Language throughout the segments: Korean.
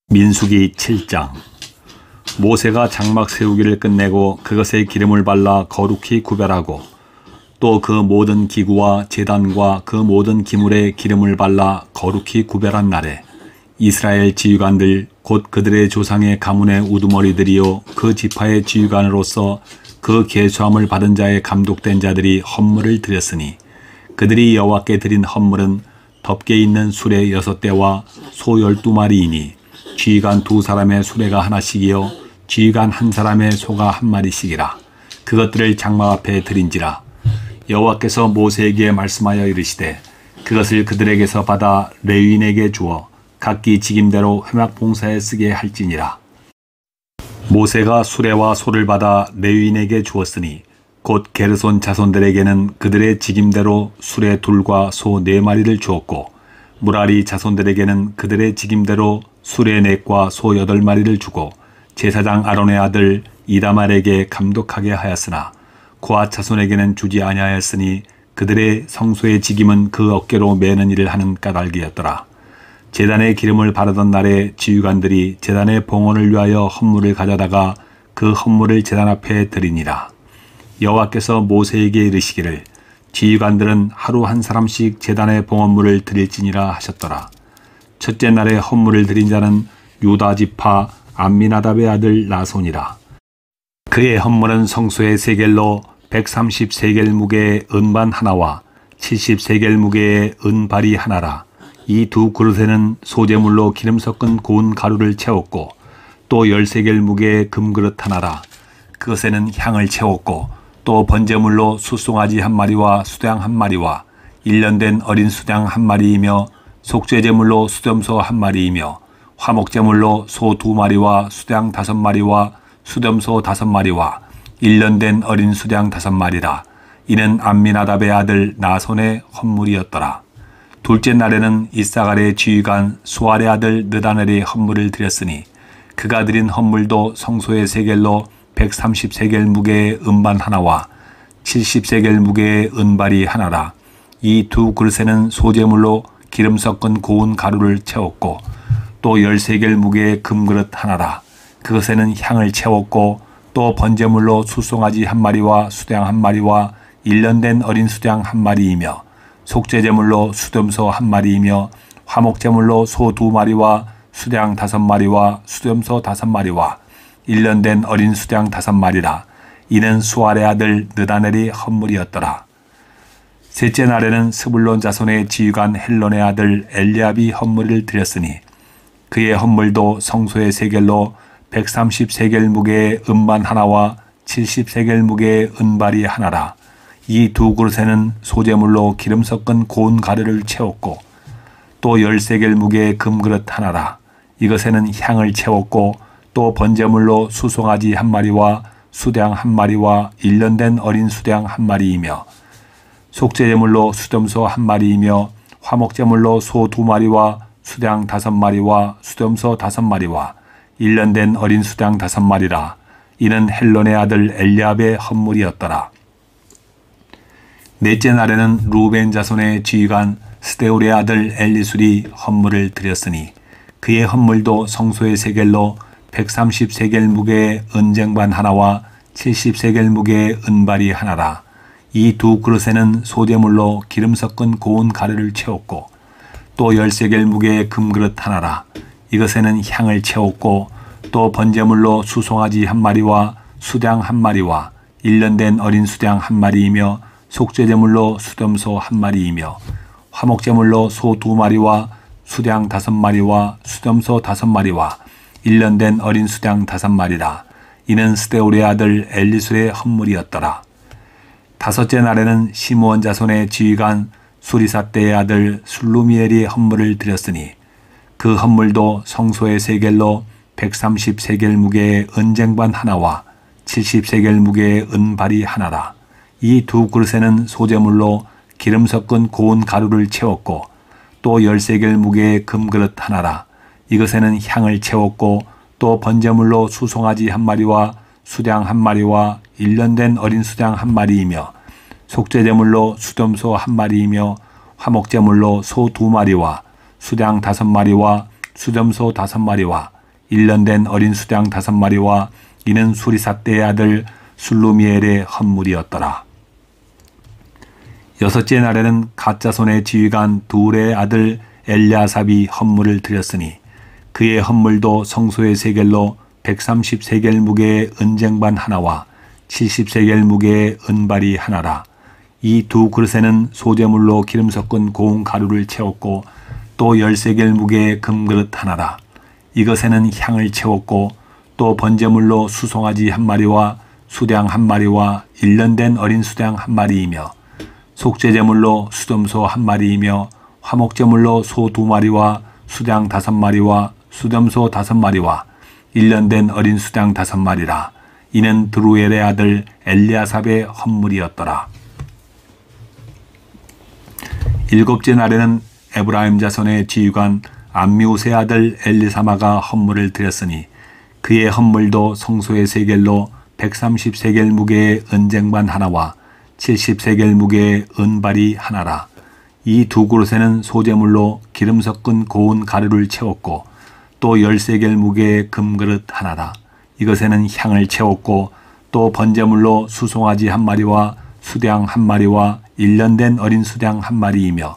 민수기 7장. 모세가 장막 세우기를 끝내고 그것에 기름을 발라 거룩히 구별하고 또 그 모든 기구와 제단과 그 모든 기물에 기름을 발라 거룩히 구별한 날에 이스라엘 지휘관들 곧 그들의 조상의 가문의 우두머리들이요 그 지파의 지휘관으로서 그 계수함을 받은 자의 감독된 자들이 헌물을 드렸으니 그들이 여호와께 드린 헌물은 덮개 있는 수레 6대와 소 12마리이니 지휘관 2사람의 수레가 하나씩이요 지휘관 1사람의 소가 1마리씩이라. 그것들을 장막 앞에 드린지라. 여호와께서 모세에게 말씀하여 이르시되 그것을 그들에게서 받아 레위인에게 주어 각기 직임대로 회막 봉사에 쓰게 할지니라. 모세가 수레와 소를 받아 레위인에게 주었으니 곧 게르손 자손들에게는 그들의 직임대로 수레 2과 소 4마리를 주었고 무라리 자손들에게는 그들의 직임대로 수레 4과 소 8마리를 주고 제사장 아론의 아들 이다말에게 감독하게 하였으나 고앗 자손에게는 주지 아니하였으니 그들의 성소의 직임은 그 어깨로 매는 일을 하는 까닭이었더라. 제단에 기름을 바르던 날에 지휘관들이 제단의 봉헌을 위하여 헌물을 가져다가 그 헌물을 제단 앞에 드리니라. 여호와께서 모세에게 이르시기를 지휘관들은 하루 1사람씩 제단의 봉헌물을 드릴지니라 하셨더라. 첫째 날에 헌물을 드린 자는 유다 지파 암미나답의 아들 나손이라. 그의 헌물은 성소의 세겔로 130세겔 무게의 은반 하나와 70세겔 무게의 은발이 하나라. 이 2 그릇에는 소재물로 기름 섞은 고운 가루를 채웠고 또 10세겔 무게의 금그릇 하나라. 그것에는 향을 채웠고 또 번제물로 숫송아지 1마리와 수양 1마리와 1년 된 어린 수양 1마리이며 속죄제물로 수염소 1마리이며 화목제물로 소 2마리와 수양 5마리와 수염소 5마리와 1년 된 어린 수양 5마리라. 이는 암미나답의 아들 나손의 헌물이었더라. 둘째 날에는 이사갈의 지휘관 수알의 아들 느다넬이 헌물을 드렸으니 그가 드린 헌물도 성소의 세겔로 130세겔 무게의 은반 하나와 70세겔 무게의 은발이 하나라. 이 2 그릇에는 소재물로 기름 섞은 고운 가루를 채웠고 또 10세겔 무게의 금그릇 하나라. 그것에는 향을 채웠고 또 번제물로 숫송아지 1마리와 수양 1마리와 1년 된 어린 수양 1마리이며 속죄제물로 수염소 1마리이며 화목제물로 소 2마리와 수양 5마리와 수염소 5마리와 1년 된 어린 수양 5마리라. 이는 수알의 아들 느다넬이 헌물이었더라. 셋째 날에는 스불론 자손의 지휘관 헬론의 아들 엘리압이 헌물을 드렸으니 그의 헌물도 성소의 세겔로 130세겔 무게의 은반 하나와 70세겔 무게의 은발이 하나라. 이 2 그릇에는 소재물로 기름 섞은 고운 가루를 채웠고 또 10세겔 무게의 금그릇 하나라. 이것에는 향을 채웠고 또 번제물로 수송아지 1마리와 수양 1마리와 1년 된 어린 수양 1마리이며 속죄제물로 수염소 1마리이며 화목제물로 소 2마리와 수양 5마리와 수염소 5마리와 1년 된 어린 수양 5마리라. 이는 헬론의 아들 엘리압의 헌물이었더라. 넷째 날에는 루벤 자손의 지휘관 스데울의 아들 엘리술이 헌물을 드렸으니 그의 헌물도 성소의 세겔로 130세겔 무게의 은쟁반 하나와 70세겔 무게의 은발이 하나라. 이 2 그릇에는 소재물로 기름 섞은 고운 가루를 채웠고 또 10세겔 무게의 금그릇 하나라. 이것에는 향을 채웠고 또 번제물로 수송아지 1마리와 수양 1마리와 1년 된 어린 수양 1마리이며 속죄제물로 수염소 1마리이며 화목제물로 소 2마리와 수양 5마리와 수염소 5마리와 1년 된 어린 수양 5마리라. 이는 스데울의 아들 엘리술의 헌물이었더라. 다섯째 날에는 시므온 자손의 지휘관 수리사떼의 아들 술루미엘이 헌물을 드렸으니 그 헌물도 성소의 세겔로 130세겔 무게의 은쟁반 하나와 70세겔 무게의 은발이 하나라. 이 2 그릇에는 소재물로 기름 섞은 고운 가루를 채웠고 또 10세겔 무게의 금그릇 하나라. 이것에는 향을 채웠고 또 번제물로 수송아지 1마리와 수양 1마리와 1년 된 어린 수양 1마리이며 속죄제물로 수염소 1마리이며 화목제물로 소 2마리와 수양 5마리와 수염소 5마리와 1년 된 어린 수양 5마리와 이는 수리삿대의 아들 술루미엘의 헌물이었더라. 여섯째 날에는 갓 자손의 지휘관 둘의 아들 엘리아삽이 헌물을 드렸으니 그의 헌물도 성소의 세겔로 130세겔 무게의 은쟁반 하나와 70세겔 무게의 은발이 하나라. 이 두 그릇에는 소재물로 기름 섞은 고운 가루를 채웠고 또 10세겔 무게의 금그릇 하나라. 이것에는 향을 채웠고 또 번제물로 수송아지 1마리와 수양 1마리와 1년 된 어린 수양 1마리이며 속죄제물로 수염소 1마리이며 화목제물로 소 2마리와 수양 5마리와 수염소 5마리와 1년 된 어린 수양 5마리라. 이는 드루엘의 아들 엘리아삽의 헌물이었더라. 일곱째 날에는 에브라임 자손의 지휘관 암미우스의 아들 엘리사마가 헌물을 드렸으니 그의 헌물도 성소의 세겔로 130세겔 무게의 은쟁반 하나와 70세겔 무게의 은발이 하나라. 이 두 그릇에는 소재물로 기름 섞은 고운 가루를 채웠고 또 10세겔 무게의 금그릇 하나라. 이것에는 향을 채웠고 또 번제물로 수송아지 1마리와 수양 1마리와 1년 된 어린 수양 1마리이며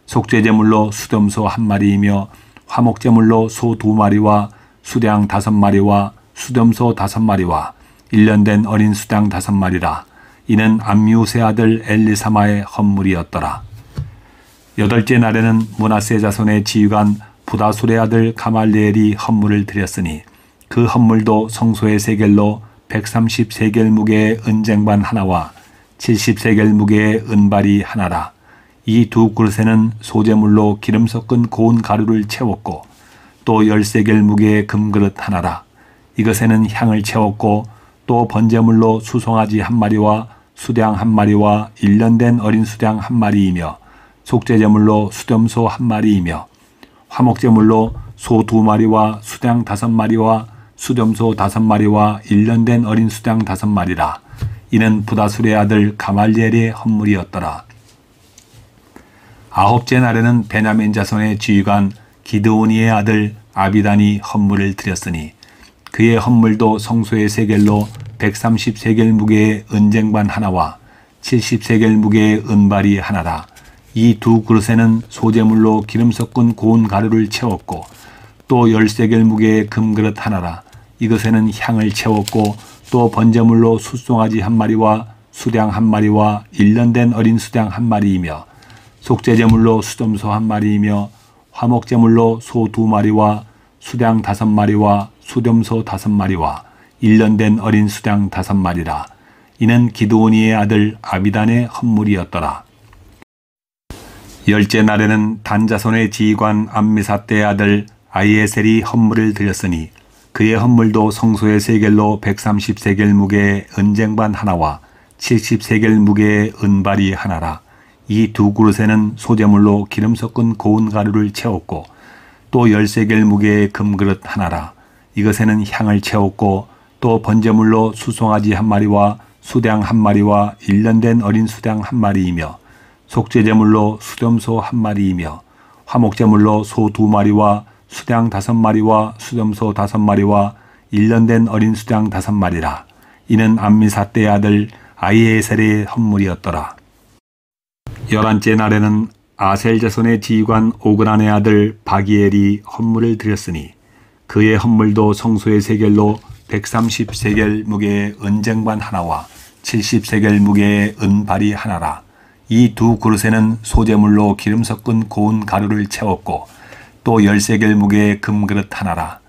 속죄제물로 수염소 1마리이며 화목제물로 소 2마리와 수양 5마리와 수염소 5마리와 1년 된 어린 수양 5마리라. 이는 암미우스의 아들 엘리사마의 헌물이었더라. 여덟째 날에는 므낫세 자손의 지휘관 부다술의 아들 가말리엘이 헌물을 드렸으니 그 헌물도 성소의 세겔로 130세겔 무게의 은쟁반 하나와 70세겔 무게의 은발이 하나라. 이 두 그릇에는 소재물로 기름 섞은 고운 가루를 채웠고 또 10세겔 무게의 금그릇 하나라. 이것에는 향을 채웠고 또 번제물로 수송아지 1마리와 수양 1마리와 1년 된 어린 수양 1마리이며 속죄제물로 수염소 1마리이며 화목제물로 소 2마리와 수양 5마리와 수염소 5마리와 1년 된 어린 수양 5마리라. 이는 부다술의 아들 가말리엘의 헌물이었더라. 아홉째 날에는 베냐민 자손의 지휘관 기드오니의 아들 아비단이 헌물을 드렸으니 그의 헌물도 성소의 세겔로 130세겔 무게의 은쟁반 하나와 70세겔 무게의 은발이 하나라. 이 두 그릇에는 소재물로 기름 섞은 고운 가루를 채웠고 또 10세겔 무게의 금그릇 하나라. 이것에는 향을 채웠고 또 번제물로 숫송아지 1마리와 수양 1마리와 1년 된 어린 수양 1마리이며 속죄제물로 수염소 1마리이며 화목제물로 소 2마리와 수양 5마리와 수염소 5마리와 1년 된 어린 수양 5마리라. 이는 기드오니의 아들 아비단의 헌물이었더라. 열째 날에는 단 자손의 지휘관 암미삿대의 아들 아이에셀이 헌물을 드렸으니 그의 헌물도 성소의 세겔로 130세겔 무게의 은쟁반 하나와 70세겔 무게의 은발이 하나라. 이 두 그릇에는 소재물로 기름 섞은 고운 가루를 채웠고 또 10세겔 무게의 금그릇 하나라. 이것에는 향을 채웠고 또 번제물로 수송아지 1마리와 수양 1마리와 1년 된 어린 수양 1마리이며 속죄제물로 수염소 1마리이며 화목제물로 소 2마리와 수양 5마리와 수염소 5마리와 1년 된 어린 수양 5마리라. 이는 암미삿대의 아들 아이에셀의 헌물이었더라. 11째 날에는 아셀 자손의 지휘관 오그란의 아들 바기엘이 헌물을 드렸으니 그의 헌물도 성소의 세겔로 130세겔 무게의 은쟁반 하나와 70세겔 무게의 은발이 하나라. 이 두 그릇에는 소재물로 기름 섞은 고운 가루를 채웠고 또 10세겔 무게의 금그릇 하나라.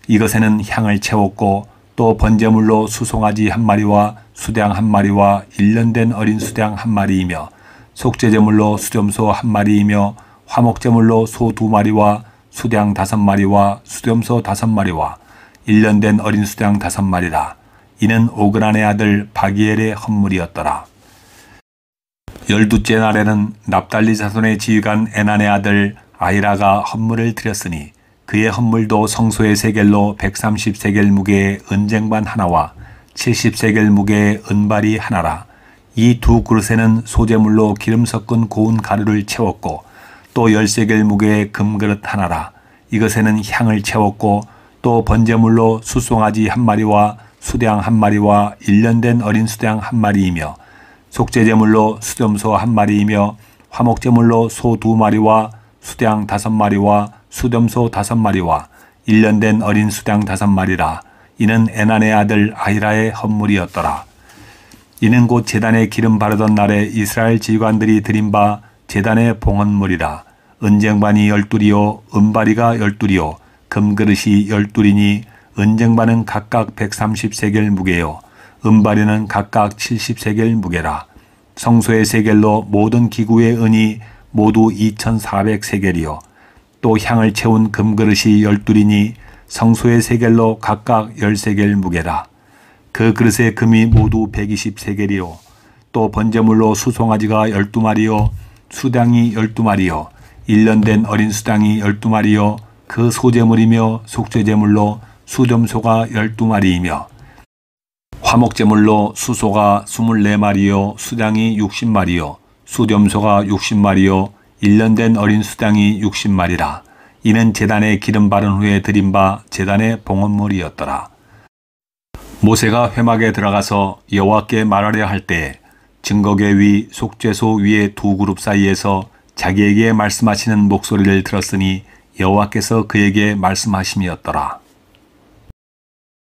이것에는 향을 채웠고 또 번제물로 수송아지 1마리와 수양 1마리와 1년 된 어린 수양 1마리이며 속죄제물로 수염소 1마리이며 화목제물로 소 2마리와 수양 5마리와 수염소 5마리와 1년 된 어린 수양 5마리라. 이는 오그란의 아들 바기엘의 헌물이었더라. 12째 날에는 납달리 자손의 지휘관 에난의 아들 아이라가 헌물을 드렸으니 그의 헌물도 성소의 세겔로 130세겔 무게의 은쟁반 하나와 70세겔 무게의 은발이 하나라. 이 두 그릇에는 소재물로 기름 섞은 고운 가루를 채웠고 또 10세겔 무게의 금그릇 하나라. 이것에는 향을 채웠고 또 번제물로 숫송아지 한 마리와 수양 한 마리와 1년 된 어린 수양 한 마리이며 속죄제물로 수염소 한 마리이며 화목제물로 소 2마리와 수양 5마리와 수염소 5마리와 1년 된 어린 수양 5마리라. 이는 에난의 아들 아히라의 헌물이었더라. 이는 곧 제단에 기름 바르던 날에 이스라엘 지휘관들이 드린 바 제단의 봉헌물이라. 은쟁반이 12이요 은바리가 12이요 금그릇이 12이니 은쟁반은 각각 130세겔 무게요 은바리는 각각 70세겔 무게라. 성소의 세겔로 모든 기구의 은이 모두 2400세겔이요 또 향을 채운 금그릇이 12이니 성소의 세겔로 각각 10세겔 무게라. 그 그릇의 금이 모두 120세겔이요 또 번제물로 수송아지가 12마리요 수양이 12마리요 1년 된 어린 수양이 12마리요 그 소제물이며 속죄제물로 수점소가 12마리이며 화목제물로 수소가 24마리요 수양이 60마리요 수점소가 60마리요 1년 된 어린 수양이 60마리라. 이는 제단에 기름 바른 후에 드린 바 제단의 봉헌물이었더라. 모세가 회막에 들어가서 여호와께 말하려 할 때에 증거궤 위 속죄소 위의 두 그룹 사이에서 자기에게 말씀하시는 목소리를 들었으니 여호와께서 그에게 말씀하심이었더라.